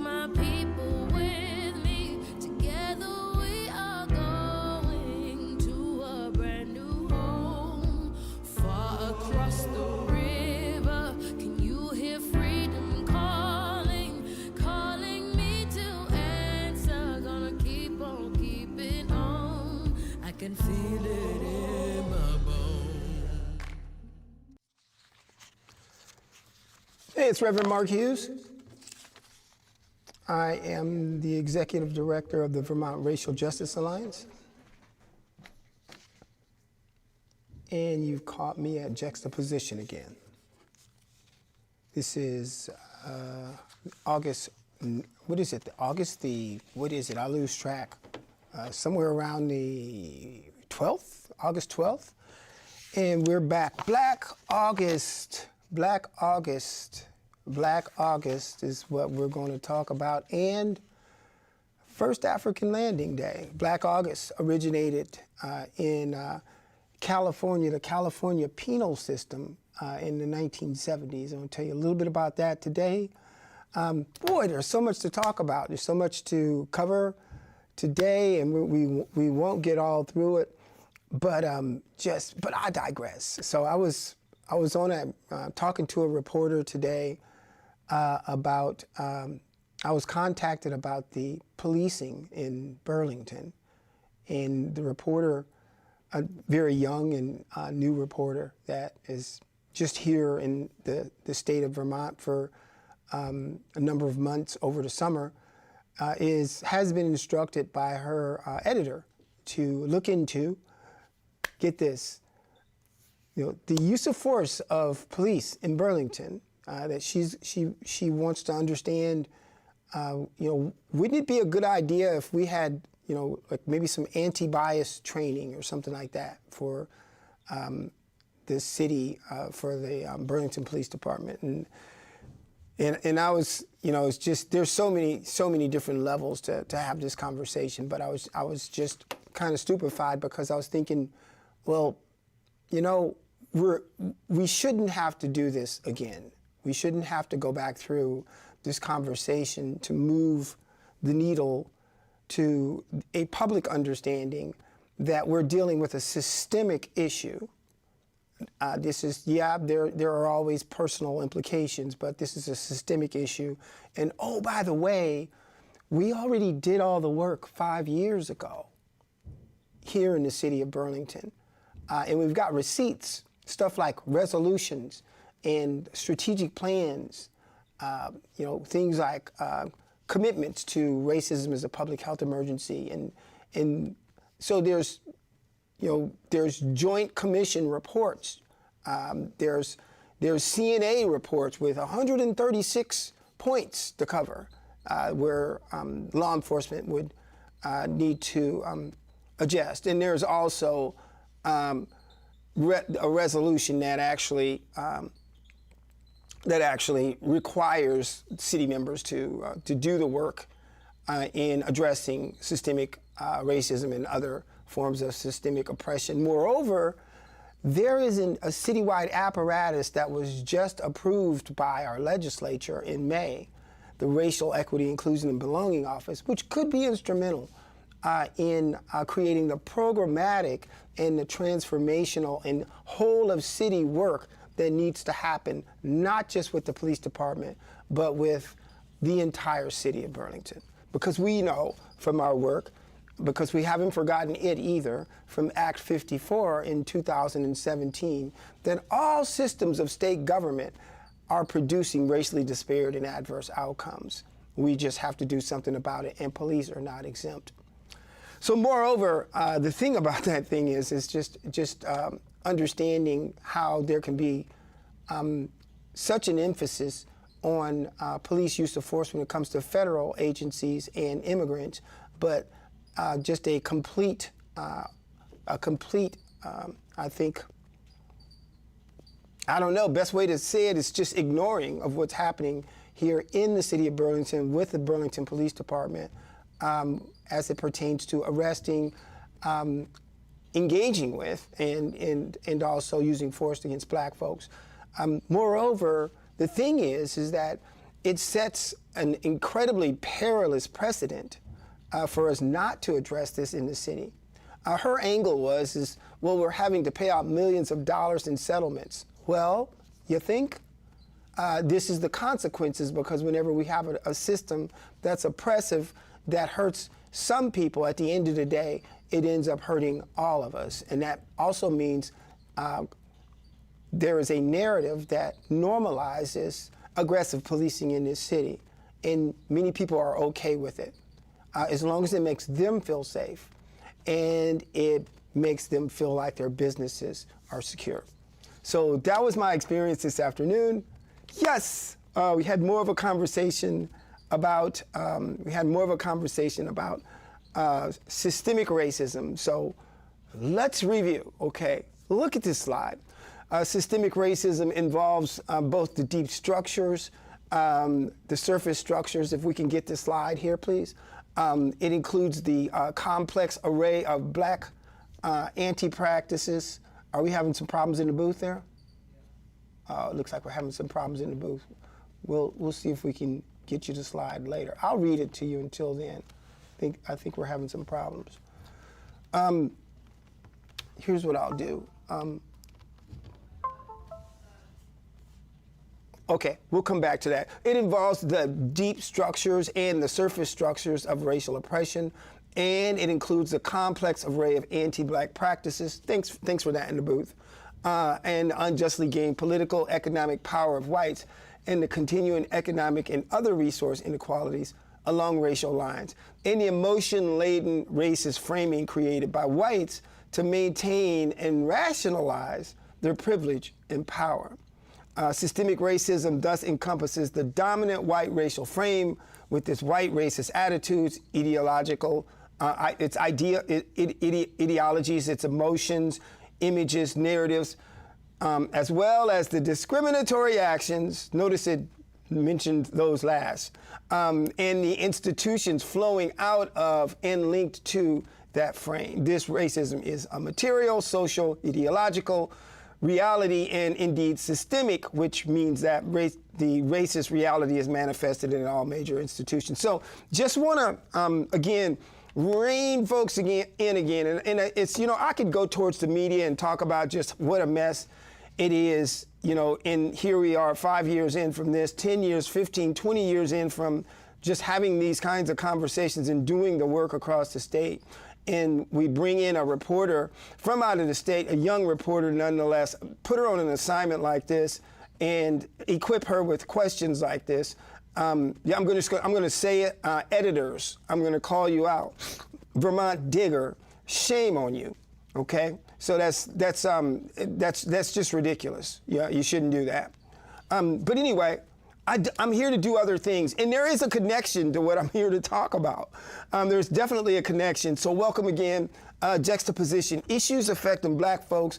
my people with me. Together we are going to a brand new home, far across the river. Can you hear freedom calling, calling me to answer? Gonna keep on keeping on. I can feel it in my bones. Hey, it's Reverend Mark Hughes. I am the Executive Director of the Vermont Racial Justice Alliance. And you've caught me at Juxtaposition again. This is August, what is it? What is it? I lose track. Somewhere around the 12th, August 12th. And we're back. Black August is what we're going to talk about. And First African Landing Day. Black August originated in California, the California penal system in the 1970s. I'm going to tell you a little bit about that today. Boy, there's so much to talk about. There's so much to cover today, and we won't get all through it. But I digress. So I was on talking to a reporter today about, I was contacted about the policing in Burlington, and the reporter, a very young and new reporter that is just here in the state of Vermont for a number of months over the summer, has been instructed by her editor to look into, get this, the use of force of police in Burlington. That she wants to understand. Wouldn't it be a good idea if we had, like maybe some anti-bias training or something like that for the city, for the Burlington Police Department, and I was, it's just there's so many different levels to have this conversation. But I was just kind of stupefied because I was thinking, well, we shouldn't have to do this again. We shouldn't have to go back through this conversation to move the needle to a public understanding that we're dealing with a systemic issue. There are always personal implications, but this is a systemic issue. And oh, by the way, we already did all the work 5 years ago here in the city of Burlington. And we've got receipts, stuff like resolutions and strategic plans, things like commitments to racism as a public health emergency. And so there's joint commission reports. There's CNA reports with 136 points to cover where law enforcement would need to adjust. And there's also a resolution that actually requires city members to do the work in addressing systemic racism and other forms of systemic oppression. Moreover, there is a citywide apparatus that was just approved by our legislature in May, the Racial Equity, Inclusion, and Belonging Office, which could be instrumental in creating the programmatic and the transformational and whole of city work that needs to happen, not just with the police department, but with the entire city of Burlington. Because we know from our work, because we haven't forgotten it either, from Act 54 in 2017, that all systems of state government are producing racially disparate and adverse outcomes. We just have to do something about it, and police are not exempt. So moreover, the thing about that thing is just understanding how there can be such an emphasis on police use of force when it comes to federal agencies and immigrants, but just a complete, I think, I don't know, best way to say it is just ignoring of what's happening here in the city of Burlington with the Burlington Police Department as it pertains to arresting, engaging with, and also using force against black folks. Moreover, the thing is that it sets an incredibly perilous precedent for us not to address this in the city. Her angle was, well, we're having to pay out millions of dollars in settlements. Well, you think? This is the consequences, because whenever we have a system that's oppressive, that hurts some people, at the end of the day, it ends up hurting all of us. And that also means there is a narrative that normalizes aggressive policing in this city. And many people are okay with it, as long as it makes them feel safe and it makes them feel like their businesses are secure. So that was my experience this afternoon. Yes, we had more of a conversation about systemic racism. So let's review. Okay, look at this slide. Systemic racism involves both the deep structures, the surface structures. If we can get this slide here, please. It includes the complex array of black anti-practices. Are we having some problems in the booth there? It looks like we're having some problems in the booth. We'll see if we can get you the slide later. I'll read it to you until then. I think we're having some problems. Here's what I'll do. Okay, we'll come back to that. It involves the deep structures and the surface structures of racial oppression, and it includes a complex array of anti-black practices. Thanks for that in the booth. And unjustly gained political, economic power of whites, and the continuing economic and other resource inequalities along racial lines, and the emotion-laden racist framing created by whites to maintain and rationalize their privilege and power. Systemic racism thus encompasses the dominant white racial frame with its white racist attitudes, ideological, its ideologies, its emotions, images, narratives, as well as the discriminatory actions. Notice it mentioned those last, and the institutions flowing out of and linked to that frame. This racism is a material, social, ideological, reality, and indeed systemic, which means that the racist reality is manifested in all major institutions. So just want to, again, rein folks in again. And it's, I could go towards the media and talk about just what a mess it is, and here we are 5 years in from this, 10 years, 15, 20 years in from just having these kinds of conversations and doing the work across the state. And we bring in a reporter from out of the state, a young reporter nonetheless, put her on an assignment like this and equip her with questions like this. I'm going to say it, editors, I'm going to call you out. Vermont Digger, shame on you, okay? So that's just ridiculous. Yeah, you shouldn't do that. But anyway, I'm here to do other things, and there is a connection to what I'm here to talk about. There's definitely a connection, so welcome again. Juxtaposition, issues affecting black folks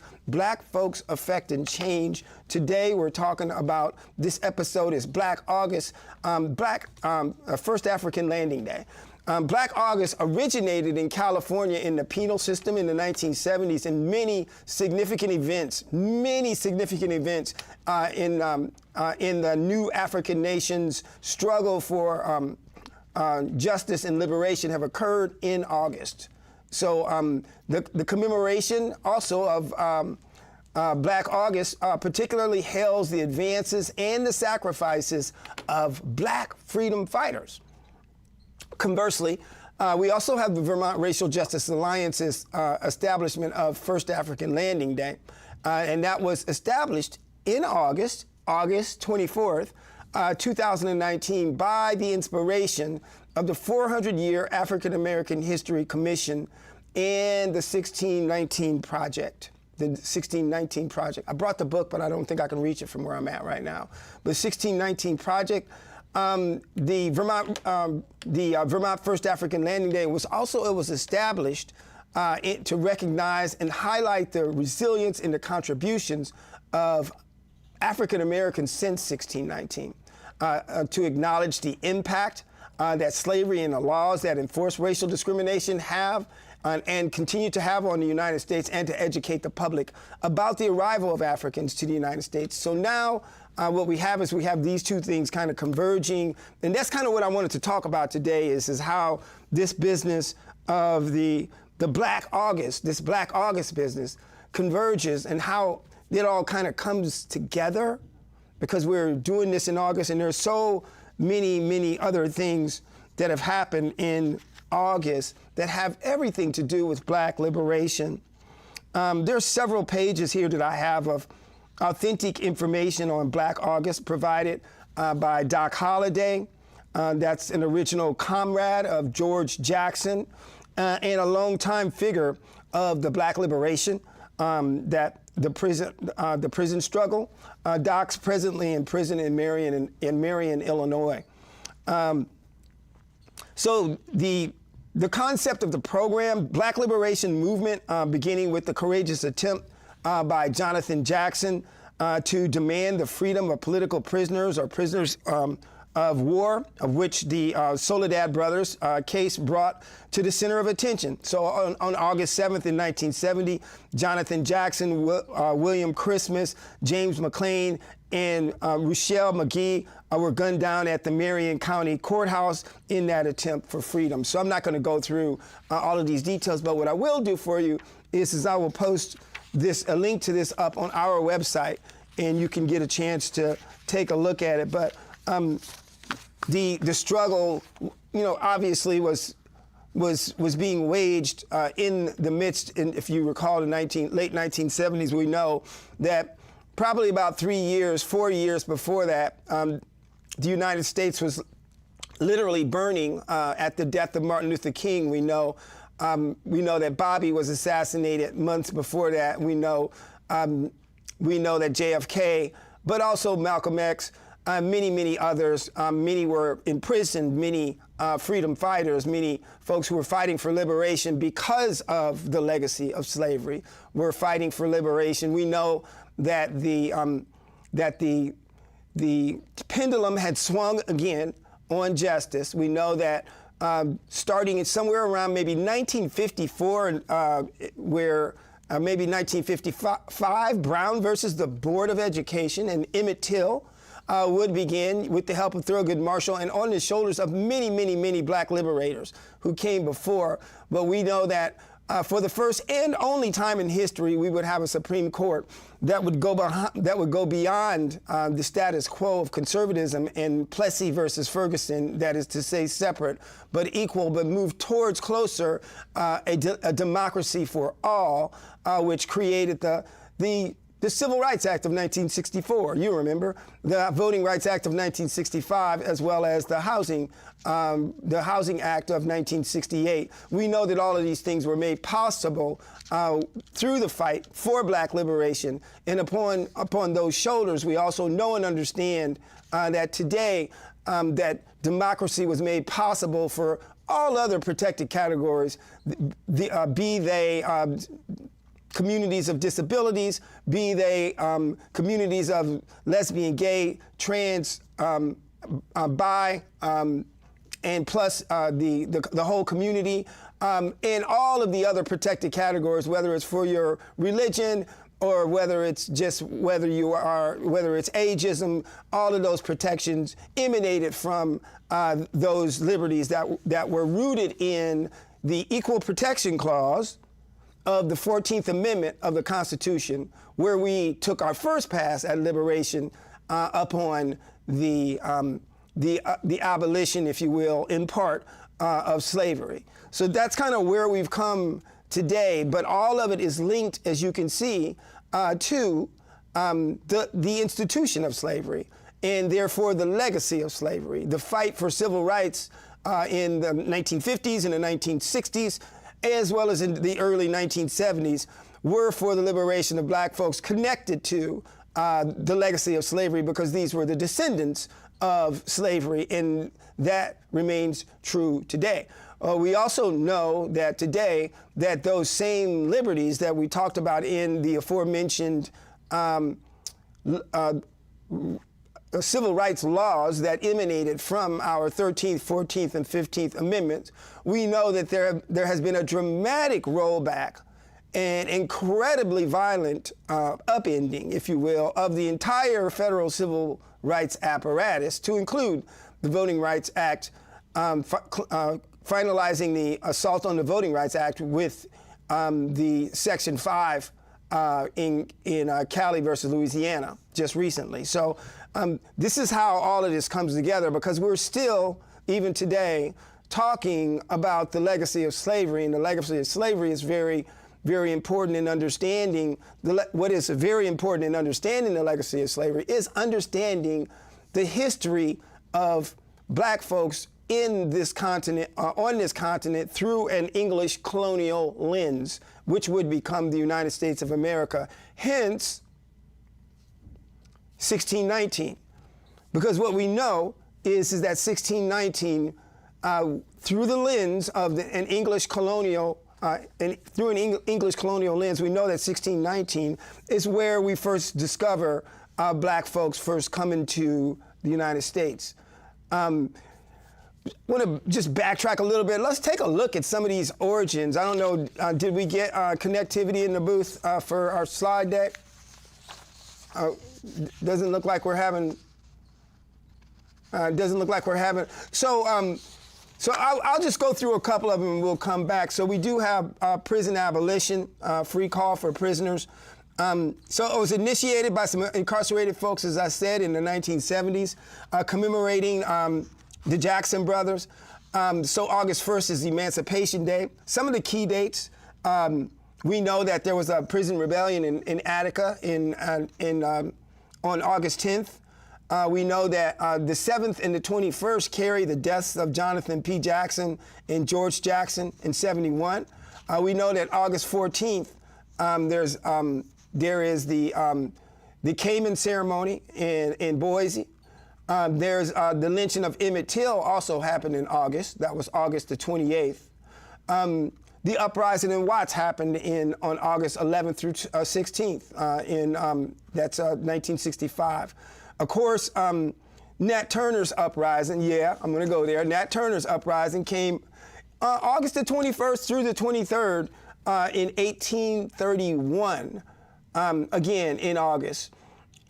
affecting change. Today we're talking about, this episode is Black August, First African Landing Day. Black August originated in California in the penal system in the 1970s, and many significant events in the new African nations' struggle for justice and liberation have occurred in August. So the commemoration also of Black August particularly hails the advances and the sacrifices of black freedom fighters. Conversely, we also have the Vermont Racial Justice Alliance's establishment of First African Landing Day, and that was established in August 24th, 2019 by the inspiration of the 400-year African American History Commission and the 1619 Project. The 1619 Project. I brought the book, but I don't think I can reach it from where I'm at right now. The 1619 Project, the Vermont First African Landing Day was established to recognize and highlight the resilience and the contributions of African Americans since 1619, to acknowledge the impact that slavery and the laws that enforce racial discrimination have and continue to have on the United States, and to educate the public about the arrival of Africans to the United States. So now what we have is we have these two things kind of converging, and that's kind of what I wanted to talk about today is how this business of the Black August, this Black August business converges, and how it all kind of comes together, because we're doing this in August, and there's so many other things that have happened in August that have everything to do with Black liberation. There's several pages here that I have of authentic information on Black August provided by Doc Holliday. That's an original comrade of George Jackson and a longtime figure of the Black liberation, that the prison struggle. Doc's presently in prison in Marion, Illinois. So the concept of the program, Black Liberation Movement, beginning with the courageous attempt by Jonathan Jackson to demand the freedom of political prisoners or prisoners of war, of which the Soledad brothers case brought to the center of attention. So on August 7th in 1970, Jonathan Jackson, William Christmas, James McLean, and Rochelle McGee were gunned down at the Marion County Courthouse in that attempt for freedom. So I'm not going to go through all of these details, but what I will do for you is I will post a link to this up on our website, and you can get a chance to take a look at it. But the struggle, obviously was being waged in the midst. And if you recall, the late 1970s, we know that probably about 4 years before that, the United States was literally burning at the death of Martin Luther King. We know that Bobby was assassinated months before that. We know that JFK, but also Malcolm X, many others. Many were imprisoned, many freedom fighters, many folks who were fighting for liberation because of the legacy of slavery were fighting for liberation. We know that the pendulum had swung again on justice. We know that starting in somewhere around maybe 1954, where maybe 1955, Brown versus the Board of Education and Emmett Till would begin with the help of Thurgood Marshall and on the shoulders of many Black liberators who came before. But we know that for the first and only time in history, we would have a Supreme Court that would go beyond the status quo of conservatism and Plessy versus Ferguson, that is to say separate but equal, but move towards closer a democracy for all, which created the Civil Rights Act of 1964, you remember, the Voting Rights Act of 1965, as well as the Housing Act of 1968. We know that all of these things were made possible through the fight for Black liberation. And upon those shoulders, we also know and understand that today that democracy was made possible for all other protected categories, be they communities of disabilities, be they communities of lesbian, gay, trans, bi, and plus the whole community, and all of the other protected categories, whether it's for your religion or whether it's whether it's ageism. All of those protections emanated from those liberties that were rooted in the Equal Protection Clause of the 14th Amendment of the Constitution, where we took our first pass at liberation upon the abolition, if you will, in part, of slavery. So that's kind of where we've come today, but all of it is linked, as you can see, to the institution of slavery, and therefore the legacy of slavery. The fight for civil rights in the 1950s and the 1960s, as well as in the early 1970s, were for the liberation of Black folks connected to the legacy of slavery, because these were the descendants of slavery, and that remains true today. We also know that today that those same liberties that we talked about in the aforementioned civil rights laws that emanated from our 13th, 14th, and 15th Amendments, we know that there has been a dramatic rollback and incredibly violent upending, if you will, of the entire federal civil rights apparatus, to include the Voting Rights Act, finalizing the Assault on the Voting Rights Act with the Section 5 in Cali versus Louisiana just recently. So this is how all of this comes together, because we're still, even today, talking about the legacy of slavery, and the legacy of slavery is very, very important in understanding. What is very important in understanding the legacy of slavery is understanding the history of black folks in this continent, on this continent, through an English colonial lens, which would become the United States of America. Hence, 1619. Because what we know is that 1619, through the lens of an English colonial, through an English colonial lens, we know that 1619 is where we first discover black folks first coming to the United States. I want to just backtrack a little bit. Let's take a look at some of these origins. I don't know, did we get connectivity in the booth for our slide deck? Doesn't look like we're having. So I'll just go through a couple of them and we'll come back. So we do have prison abolition, free call for prisoners. So it was initiated by some incarcerated folks, as I said, in the 1970s, commemorating the Jackson brothers. So August 1st is Emancipation Day. Some of the key dates, we know that there was a prison rebellion in Attica on August 10th. We know that the 7th and the 21st carry the deaths of Jonathan P. Jackson and George Jackson in 71. We know that August 14th, there is the Cayman ceremony in Boise. There's the lynching of Emmett Till also happened in August. That was August the 28th. The uprising in Watts happened on August 11th through 16th. That's 1965. Of course, Nat Turner's uprising, yeah, I'm going to go there. Nat Turner's uprising came August the 21st through the 23rd in 1831, again in August.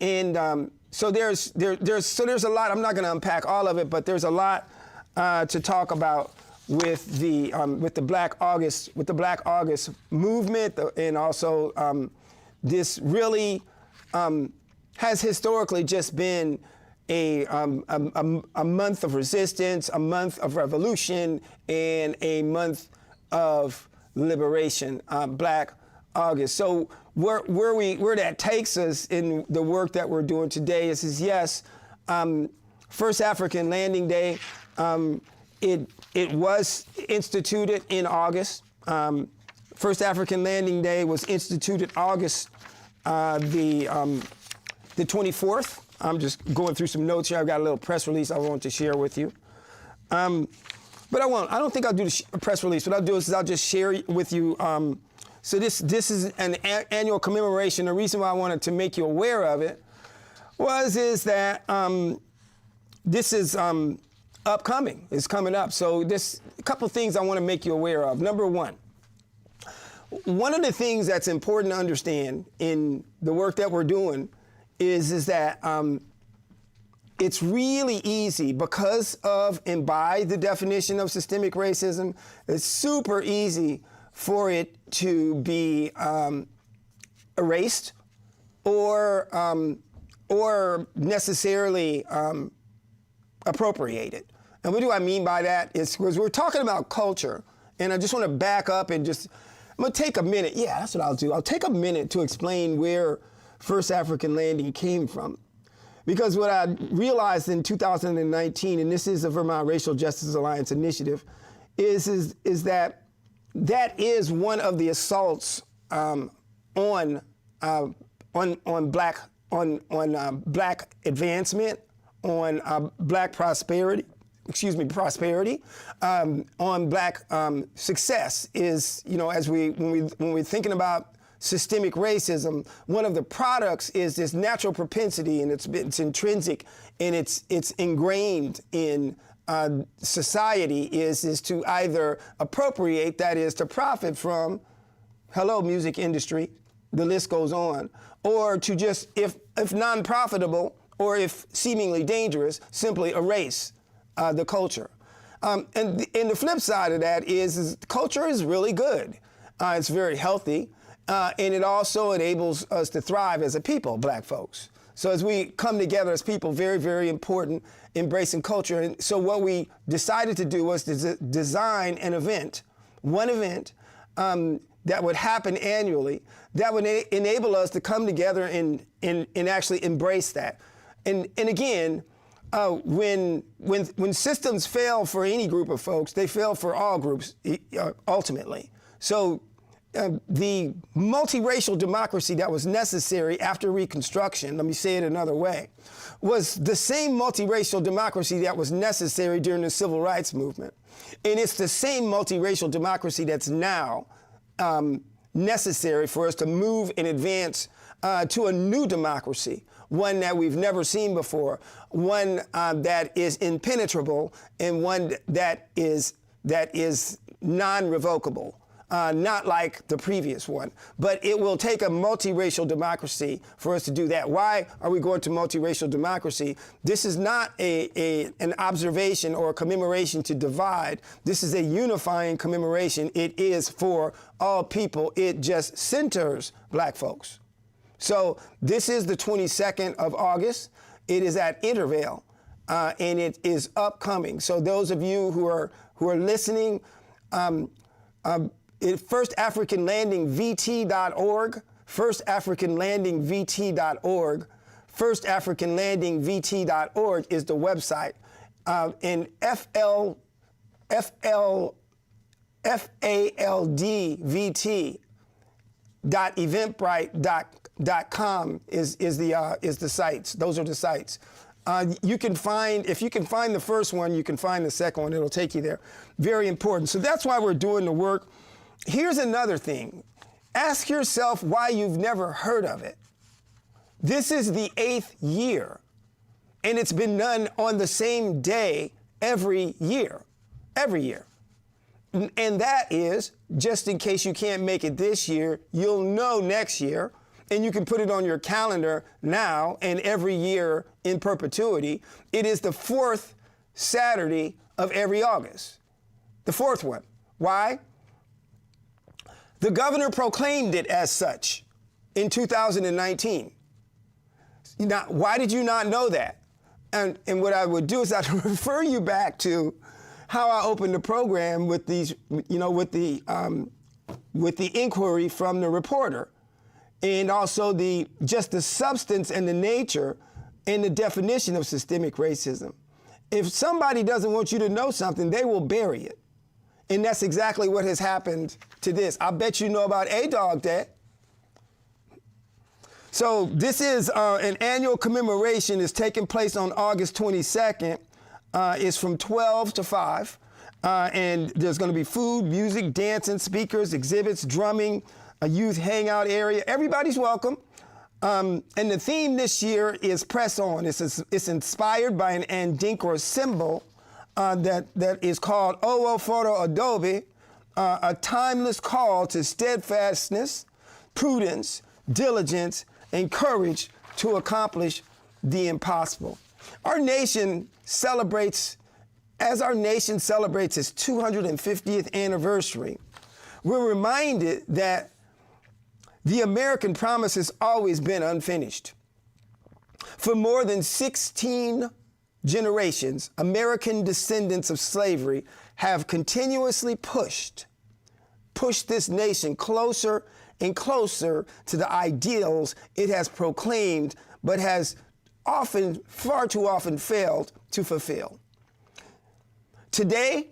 And so there's a lot. I'm not going to unpack all of it, but there's a lot to talk about with the Black August movement, and also this really has historically just been a month of resistance, a month of revolution, and a month of liberation, Black August. So where that takes us in the work that we're doing today is yes, First African Landing Day, it was instituted in August. First African Landing Day was instituted August the 24th. I'm just going through some notes here. I've got a little press release I want to share with you. But I don't think I'll do the press release. What I'll do is I'll just share with you. So this is an annual commemoration. The reason why I wanted to make you aware of it is that this is upcoming. It's coming up. So a couple things I want to make you aware of. Number one of the things that's important to understand in the work that we're doing is that it's really easy because of, and by the definition of systemic racism, it's super easy for it to be erased or necessarily appropriated. And what do I mean by that? Is because we're talking about culture, and I just want to back up and I'm going to take a minute. Yeah, that's what I'll do. I'll take a minute to explain where First African Landing came from. Because what I realized in 2019, and this is a Vermont Racial Justice Alliance initiative, is that is one of the assaults on black advancement, on black prosperity, on black success. Is, you know, when we're thinking about systemic racism, one of the products is this natural propensity, and it's intrinsic and it's ingrained in society is to either appropriate, that is to profit from, hello music industry, the list goes on, or to just, if non-profitable or if seemingly dangerous, simply erase the culture. And the flip side of that is culture is really good. It's very healthy, and it also enables us to thrive as a people, black folks. So as we come together as people, very, very important, embracing culture. And so what we decided to do was to design an event, one event that would happen annually, that would enable us to come together and actually embrace that. And again, when systems fail for any group of folks, they fail for all groups ultimately. So the multiracial democracy that was necessary after Reconstruction, let me say it another way, was the same multiracial democracy that was necessary during the Civil Rights Movement. And it's the same multiracial democracy that's now necessary for us to move and advance to a new democracy, one that we've never seen before, one that is impenetrable, and one that is non-revocable. Not like the previous one, but it will take a multiracial democracy for us to do that. Why are we going to multiracial democracy? This is not an observation or a commemoration to divide. This is a unifying commemoration. It is for all people. It just centers black folks. So this is the 22nd of August. It is at Intervale, and it is upcoming. So those of you who are listening, firstafricanlandingvt.org, firstafricanlandingvt.org, firstafricanlandingvt.org is the website, and faldvt.eventbrite.com is the sites. Those are the sites. If you can find the first one, you can find the second one. It'll take you there. Very important. So that's why we're doing the work. Here's another thing. Ask yourself why you've never heard of it. This is the 8th year, and it's been done on the same day every year. And that is, just in case you can't make it this year, you'll know next year, and you can put it on your calendar now and every year in perpetuity. It is the 4th Saturday of every August. The 4th one. Why? The governor proclaimed it as such in 2019. Now, why did you not know that? And what I would do is I'd refer you back to how I opened the program with these, with the inquiry from the reporter, and also just the substance and the nature and the definition of systemic racism. If somebody doesn't want you to know something, they will bury it. And that's exactly what has happened to this. I bet you know about A-Dog Day. So this is an annual commemoration. It's taking place on August 22nd. It's from 12 to 5. And there's going to be food, music, dancing, speakers, exhibits, drumming, a youth hangout area. Everybody's welcome. And the theme this year is Press On. It's inspired by an Andinkra symbol that is called Owo Foro Adobe, a timeless call to steadfastness, prudence, diligence, and courage to accomplish the impossible. Our nation celebrates its 250th anniversary. We're reminded that the American promise has always been unfinished. For more than 16 generations, American descendants of slavery have continuously pushed this nation closer and closer to the ideals it has proclaimed, but has far too often failed to fulfill. Today,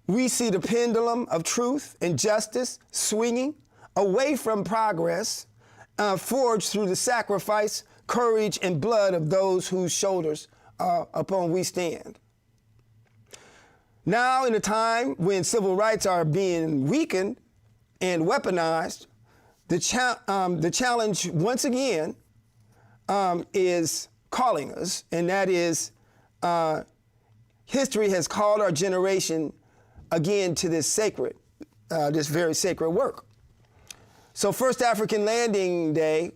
we see the pendulum of truth and justice swinging away from progress, forged through the sacrifice, courage, and blood of those whose shoulders upon we stand. Now, in a time when civil rights are being weakened and weaponized, the challenge, once again, is calling us, and that is history has called our generation again to this very sacred work. So First African Landing Day,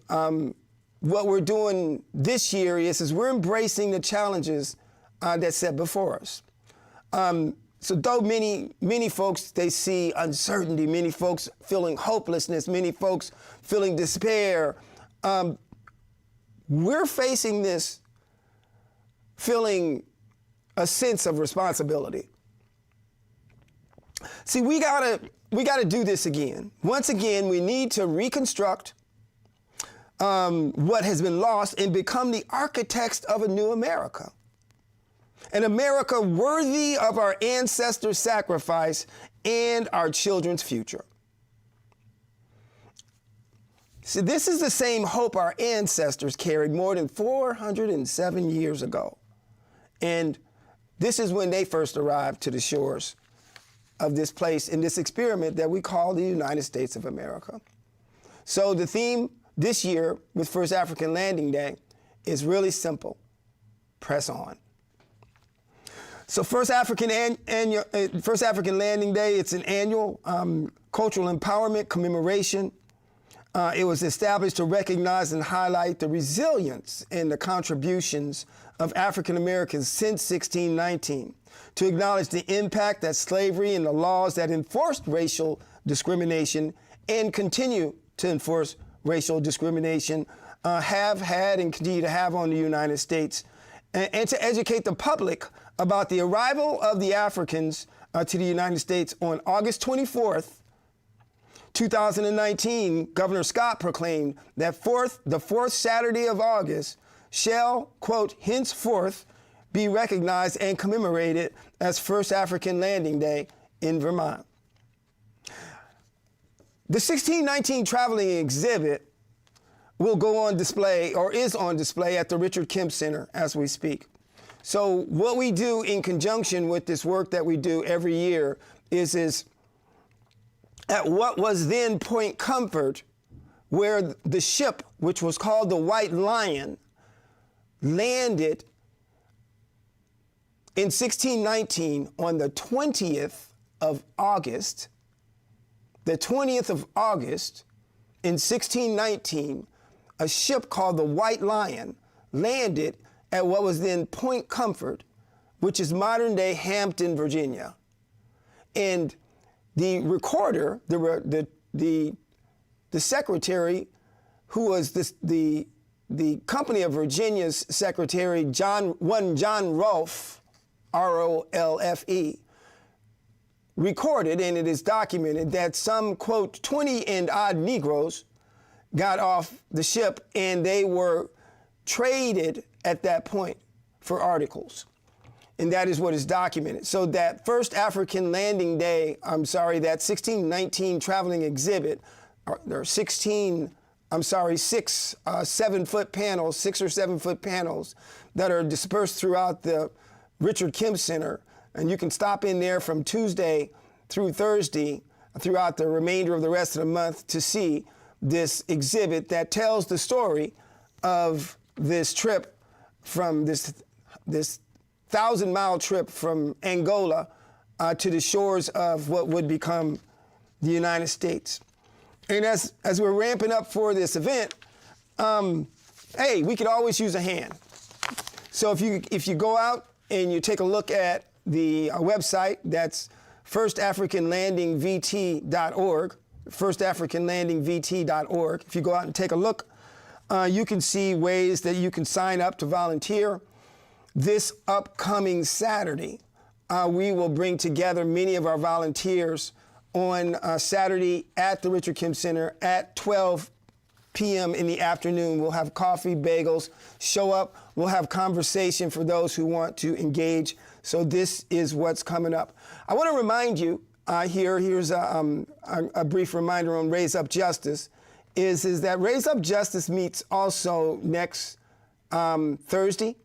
what we're doing this year is we're embracing the challenges that's set before us. So though many folks, they see uncertainty, many folks feeling hopelessness, many folks feeling despair, we're facing this feeling a sense of responsibility. See, we gotta do this again. Once again, we need to reconstruct what has been lost and become the architects of a new America. An America worthy of our ancestors' sacrifice and our children's future. See, this is the same hope our ancestors carried more than 407 years ago. And this is when they first arrived to the shores of this place in this experiment that we call the United States of America. So the theme this year with First African Landing Day is really simple: press on. So First African Landing Day, it's an annual cultural empowerment commemoration. It was established to recognize and highlight the resilience and the contributions of African Americans since 1619, to acknowledge the impact that slavery and the laws that enforced racial discrimination and continue to enforce racial discrimination have had and continue to have on the United States, and to educate the public about the arrival of the Africans to the United States on August 24th, 2019. Governor Scott proclaimed that the fourth Saturday of August shall, quote, henceforth be recognized and commemorated as First African Landing Day in Vermont. The 1619 traveling exhibit will go on display, or is on display, at the Richard Kemp Center as we speak. So what we do in conjunction with this work that we do every year is at what was then Point Comfort, where the ship, which was called the White Lion, landed in 1619 on the 20th of August. The 20th of August in 1619, a ship called the White Lion landed at what was then Point Comfort, which is modern-day Hampton, Virginia. And the recorder, the secretary, who was the Company of Virginia's secretary, John Rolfe, R-O-L-F-E, recorded, and it is documented, that some, quote, 20 and odd Negroes got off the ship and they were traded at that point for articles. And that is what is documented. So that First African Landing Day, that 1619 traveling exhibit, there are 6 7-foot panels, 6 or 7-foot panels that are dispersed throughout the Richard Kemp Center. And you can stop in there from Tuesday through Thursday throughout the remainder of the rest of the month to see this exhibit that tells the story of this trip from this 1,000-mile trip from Angola to the shores of what would become the United States. And as we're ramping up for this event, hey, we could always use a hand. So if you go out and you take a look at the website, that's firstafricanlandingvt.org, firstafricanlandingvt.org. If you go out and take a look, you can see ways that you can sign up to volunteer. This upcoming Saturday, we will bring together many of our volunteers on Saturday at the Richard Kemp Center at 12 p.m. in the afternoon. We'll have coffee, bagels, show up. We'll have conversation for those who want to engage. So this is what's coming up. I want to remind you here's a brief reminder on Raise Up Justice, is that Raise Up Justice meets also next Thursday.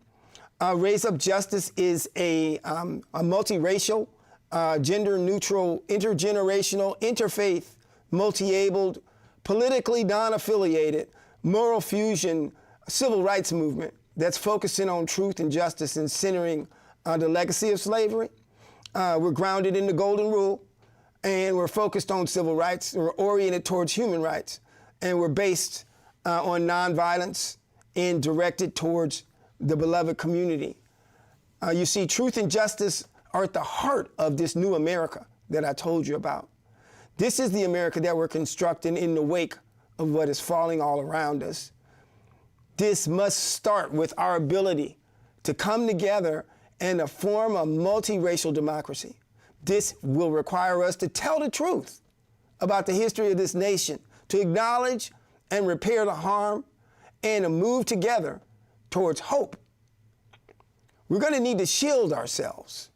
Raise Up Justice is a multiracial, gender-neutral, intergenerational, interfaith, multi-abled politically non-affiliated, moral fusion civil rights movement that's focusing on truth and justice and centering the legacy of slavery. We're grounded in the Golden Rule, and we're focused on civil rights. We're oriented towards human rights, and we're based on nonviolence and directed towards the beloved community. You see, truth and justice are at the heart of this new America that I told you about. This is the America that we're constructing in the wake of what is falling all around us. This must start with our ability to come together and form a multiracial democracy. This will require us to tell the truth about the history of this nation, to acknowledge and repair the harm, and to move together towards hope. We're going to need to shield ourselves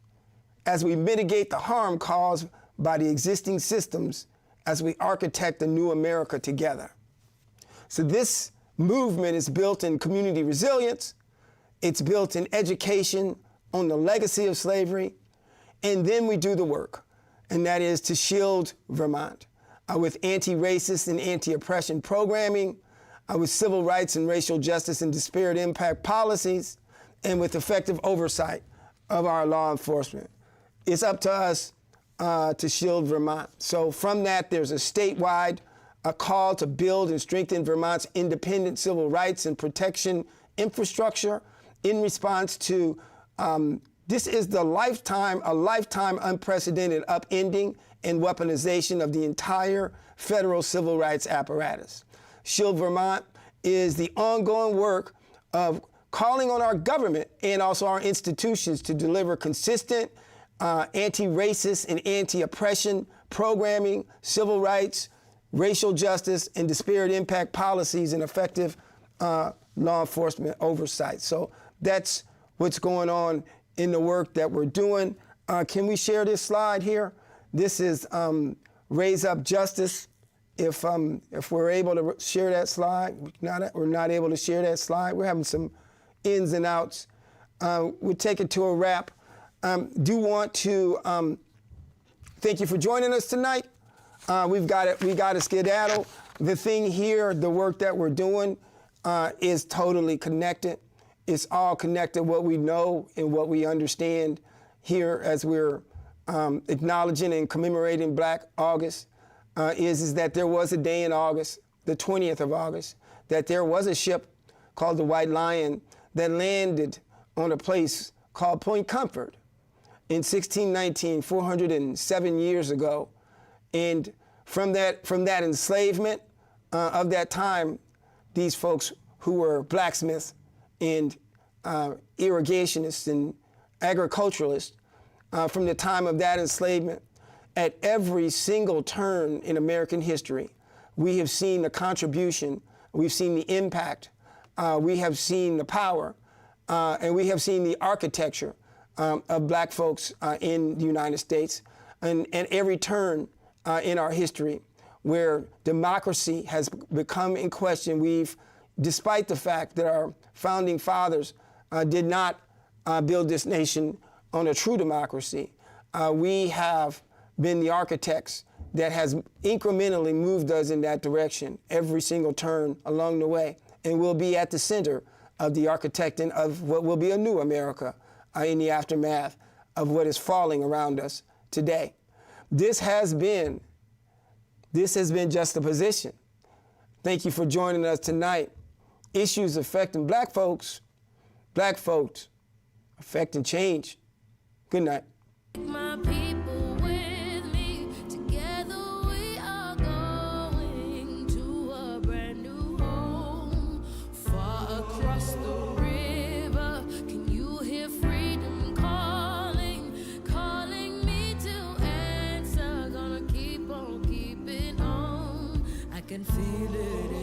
as we mitigate the harm caused by the existing systems as we architect a new America together. So this movement is built in community resilience, it's built in education on the legacy of slavery, and then we do the work, and that is to shield Vermont with anti-racist and anti-oppression programming, with civil rights and racial justice and disparate impact policies, and with effective oversight of our law enforcement. It's up to us to shield Vermont. So from that, there's a statewide call to build and strengthen Vermont's independent civil rights and protection infrastructure in response to this is a lifetime unprecedented upending and weaponization of the entire federal civil rights apparatus. Shield Vermont is the ongoing work of calling on our government and also our institutions to deliver consistent anti-racist and anti-oppression programming, civil rights, racial justice, and disparate impact policies and effective law enforcement oversight. So that's what's going on in the work that we're doing. Can we share this slide here? This is Raise Up Justice. If we're able to share that slide, we're not able to share that slide. We're having some ins and outs. We'll take it to a wrap. Do want to thank you for joining us tonight. We got to skedaddle. The thing here, the work that we're doing is totally connected. It's all connected, what we know and what we understand here as we're acknowledging and commemorating Black August is that there was a day in August, the 20th of August, that there was a ship called the White Lion that landed on a place called Point Comfort in 1619, 407 years ago. And from that enslavement of that time, these folks who were blacksmiths and irrigationists and agriculturalists, from the time of that enslavement, at every single turn in American history, we have seen the contribution, we've seen the impact, we have seen the power, and we have seen the architecture of Black folks in the United States. And every turn in our history where democracy has become in question, despite the fact that our founding fathers did not build this nation on a true democracy, we have been the architects that has incrementally moved us in that direction every single turn along the way, and we'll be at the center of the architecting of what will be a new America in the aftermath of what is falling around us today. This has been Juxtaposition. Thank you for joining us tonight. Issues affecting Black folks affecting change. Good night. My people with me, together we are going to a brand new home, far across the river. Can you hear freedom calling me to answer? Gonna keep on keeping on. I can feel it